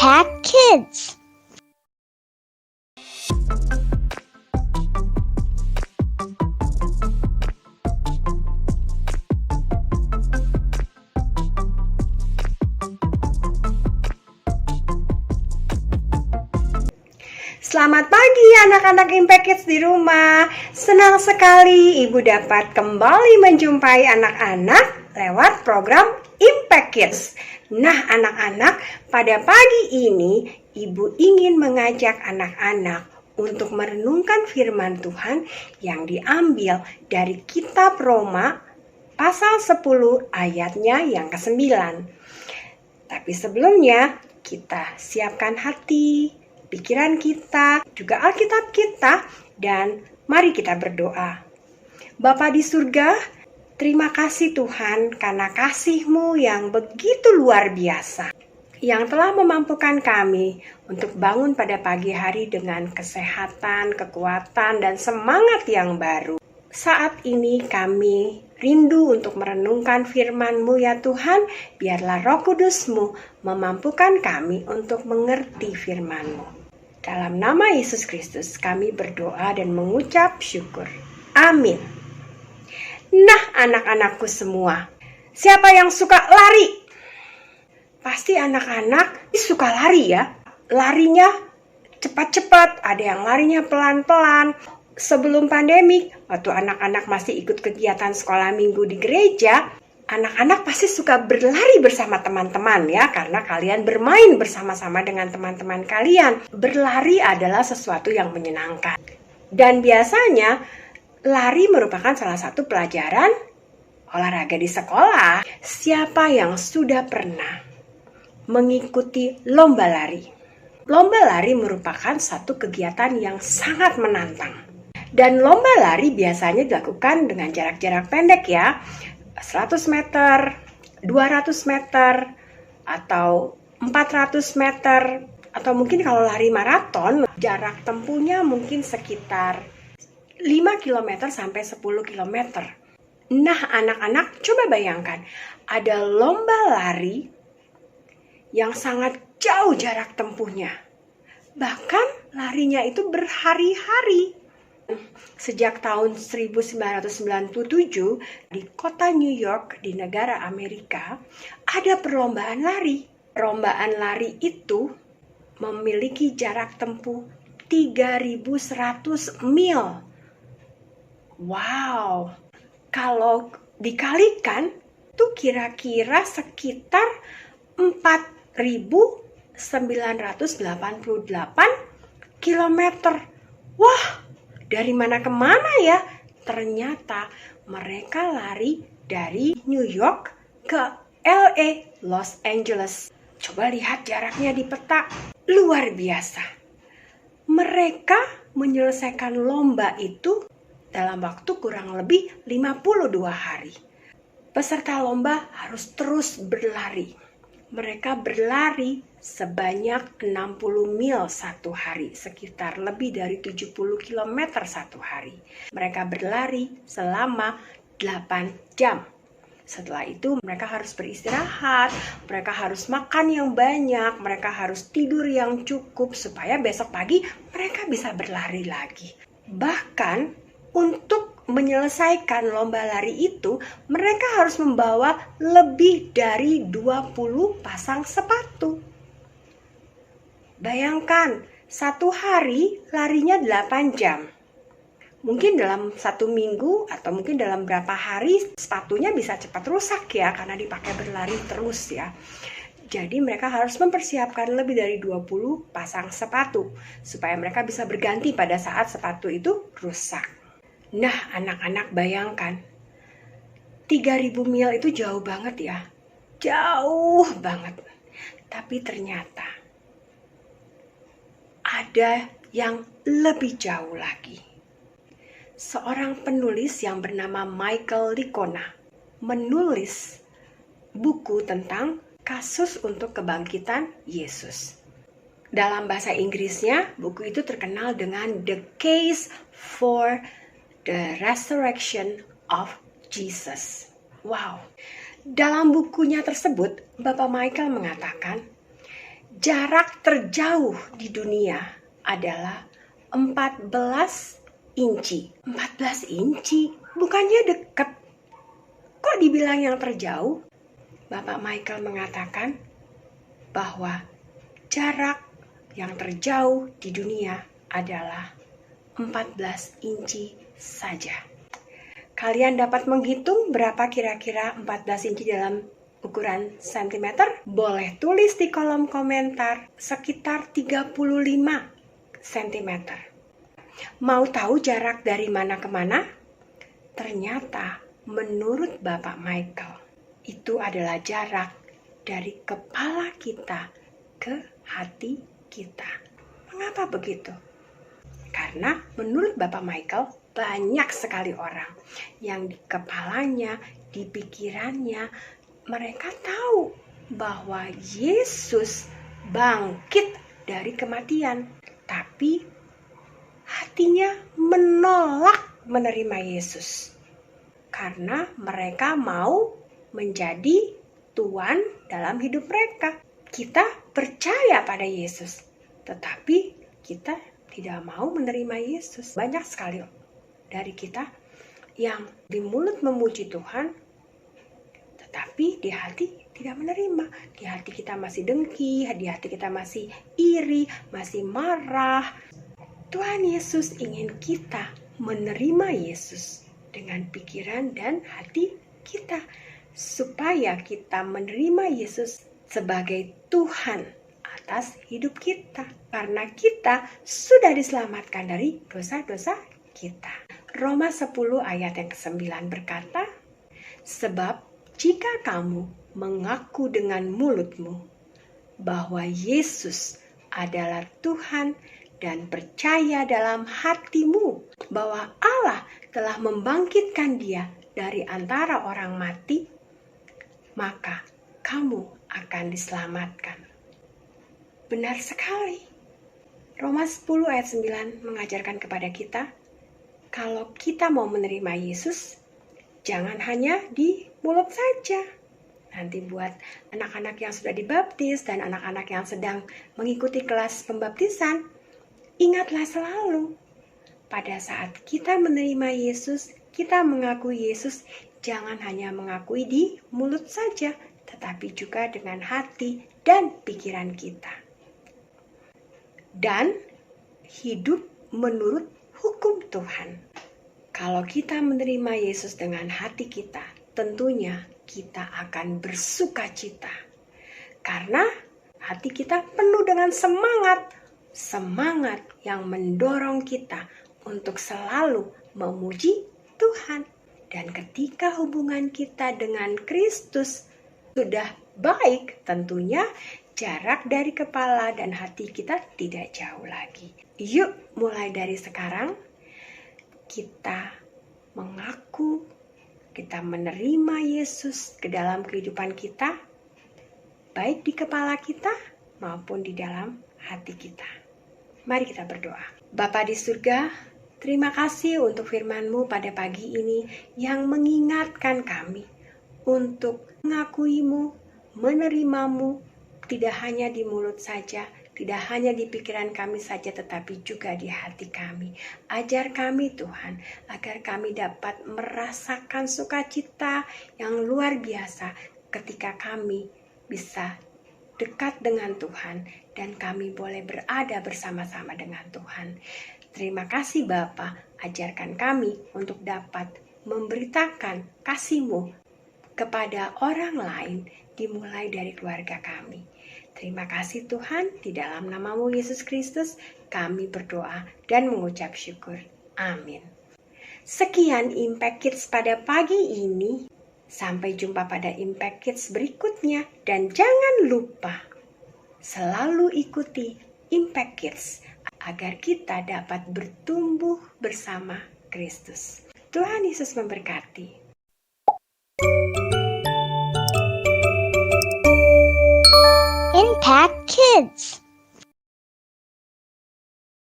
Impact Kids. Selamat pagi anak-anak Impact Kids di rumah. Senang sekali Ibu dapat kembali menjumpai anak-anak lewat program Impact Kids. Nah anak-anak, pada pagi ini Ibu ingin mengajak anak-anak untuk merenungkan firman Tuhan yang diambil dari kitab Roma pasal 10 ayatnya yang ke-9. Tapi sebelumnya kita siapkan hati, pikiran kita, juga Alkitab kita, dan mari kita berdoa. Bapa di surga, terima kasih Tuhan karena kasih-Mu yang begitu luar biasa, yang telah memampukan kami untuk bangun pada pagi hari dengan kesehatan, kekuatan, dan semangat yang baru. Saat ini kami rindu untuk merenungkan firman-Mu ya Tuhan, biarlah Roh Kudus-Mu memampukan kami untuk mengerti firman-Mu. Dalam nama Yesus Kristus kami berdoa dan mengucap syukur. Amin. Nah anak-anakku semua, siapa yang suka lari? Pasti anak-anak suka lari ya. Larinya cepat-cepat, ada yang larinya pelan-pelan. Sebelum pandemi, waktu anak-anak masih ikut kegiatan sekolah minggu di gereja, anak-anak pasti suka berlari bersama teman-teman ya, karena kalian bermain bersama-sama dengan teman-teman kalian. Berlari adalah sesuatu yang menyenangkan. Dan biasanya, lari merupakan salah satu pelajaran olahraga di sekolah. Siapa yang sudah pernah mengikuti lomba lari? Lomba lari merupakan satu kegiatan yang sangat menantang. Dan lomba lari biasanya dilakukan dengan jarak-jarak pendek ya. 100 meter, 200 meter, atau 400 meter, atau mungkin kalau lari maraton, jarak tempuhnya mungkin sekitar 5 km sampai 10 km. Nah anak-anak coba bayangkan, ada lomba lari yang sangat jauh jarak tempuhnya. Bahkan larinya itu berhari-hari. Sejak tahun 1997 di kota New York di negara Amerika ada perlombaan lari. Perlombaan lari itu memiliki jarak tempuh 3.100 mil. Wow, kalau dikalikan itu kira-kira sekitar 4.988 kilometer. Wah, dari mana ke mana ya? Ternyata mereka lari dari New York ke LA, Los Angeles. Coba lihat jaraknya di peta. Luar biasa. Mereka menyelesaikan lomba itu dalam waktu kurang lebih 52 hari. Peserta lomba harus terus berlari. Mereka berlari sebanyak 60 mil satu hari, sekitar lebih dari 70 km satu hari. Mereka berlari selama 8 jam. Setelah itu mereka harus beristirahat, mereka harus makan yang banyak, mereka harus tidur yang cukup supaya besok pagi mereka bisa berlari lagi. Bahkan untuk menyelesaikan lomba lari itu, mereka harus membawa lebih dari 20 pasang sepatu. Bayangkan, satu hari larinya 8 jam. Mungkin dalam satu minggu atau mungkin dalam berapa hari sepatunya bisa cepat rusak ya, karena dipakai berlari terus ya. Jadi mereka harus mempersiapkan lebih dari 20 pasang sepatu, supaya mereka bisa berganti pada saat sepatu itu rusak. Nah anak-anak bayangkan, 3.000 mil itu jauh banget ya. Jauh banget. Tapi ternyata ada yang lebih jauh lagi. Seorang penulis yang bernama Michael Licona menulis buku tentang kasus untuk kebangkitan Yesus. Dalam bahasa Inggrisnya, buku itu terkenal dengan The Case for the Resurrection of Jesus. Wow. Dalam bukunya tersebut, Bapak Michael mengatakan, jarak terjauh di dunia adalah 14 inci. 14 inci, bukannya dekat. Kok dibilang yang terjauh? Bapak Michael mengatakan bahwa jarak yang terjauh di dunia adalah 14 inci saja. Kalian dapat menghitung berapa kira-kira 14 inci dalam ukuran sentimeter? Boleh tulis di kolom komentar, sekitar 35 cm. Mau tahu jarak dari mana ke mana? Ternyata menurut Bapak Michael, itu adalah jarak dari kepala kita ke hati kita. Mengapa begitu? Karena menurut Bapak Michael, banyak sekali orang yang di kepalanya, di pikirannya, mereka tahu bahwa Yesus bangkit dari kematian, tapi hatinya menolak menerima Yesus karena mereka mau menjadi Tuhan dalam hidup mereka. Kita percaya pada Yesus, tetapi kita tidak mau menerima Yesus. Banyak sekali dari kita yang di mulut memuji Tuhan, tetapi di hati tidak menerima. Di hati kita masih dengki, di hati kita masih iri, masih marah. Tuhan Yesus ingin kita menerima Yesus dengan pikiran dan hati kita, supaya kita menerima Yesus sebagai Tuhan atas hidup kita, karena kita sudah diselamatkan dari dosa-dosa kita. Roma 10 ayat yang ke-9 berkata, sebab jika kamu mengaku dengan mulutmu bahwa Yesus adalah Tuhan dan percaya dalam hatimu bahwa Allah telah membangkitkan Dia dari antara orang mati, maka kamu akan diselamatkan. Benar sekali. Roma 10 ayat 9 mengajarkan kepada kita, kalau kita mau menerima Yesus, jangan hanya di mulut saja. Nanti buat anak-anak yang sudah dibaptis dan anak-anak yang sedang mengikuti kelas pembaptisan, ingatlah selalu, pada saat kita menerima Yesus, kita mengakui Yesus, jangan hanya mengakui di mulut saja, tetapi juga dengan hati dan pikiran kita. Dan hidup menurut hukum Tuhan. Kalau kita menerima Yesus dengan hati kita, tentunya kita akan bersuka cita. Karena hati kita penuh dengan semangat yang mendorong kita untuk selalu memuji Tuhan. Dan ketika hubungan kita dengan Kristus sudah baik, tentunya jarak dari kepala dan hati kita tidak jauh lagi. Yuk, mulai dari sekarang kita mengaku, kita menerima Yesus ke dalam kehidupan kita, baik di kepala kita maupun di dalam hati kita. Mari kita berdoa. Bapa di surga, terima kasih untuk firman-Mu pada pagi ini yang mengingatkan kami untuk mengakuimu, menerimamu, tidak hanya di mulut saja, tidak hanya di pikiran kami saja, tetapi juga di hati kami. Ajar kami Tuhan, agar kami dapat merasakan sukacita yang luar biasa ketika kami bisa dekat dengan Tuhan dan kami boleh berada bersama-sama dengan Tuhan. Terima kasih Bapa, ajarkan kami untuk dapat memberitakan kasih-Mu kepada orang lain, dimulai dari keluarga kami. Terima kasih Tuhan, di dalam nama-Mu Yesus Kristus kami berdoa dan mengucap syukur. Amin. Sekian Impact Kids pada pagi ini. Sampai jumpa pada Impact Kids berikutnya. Dan jangan lupa selalu ikuti Impact Kids agar kita dapat bertumbuh bersama Kristus. Tuhan Yesus memberkati. Impact Kids.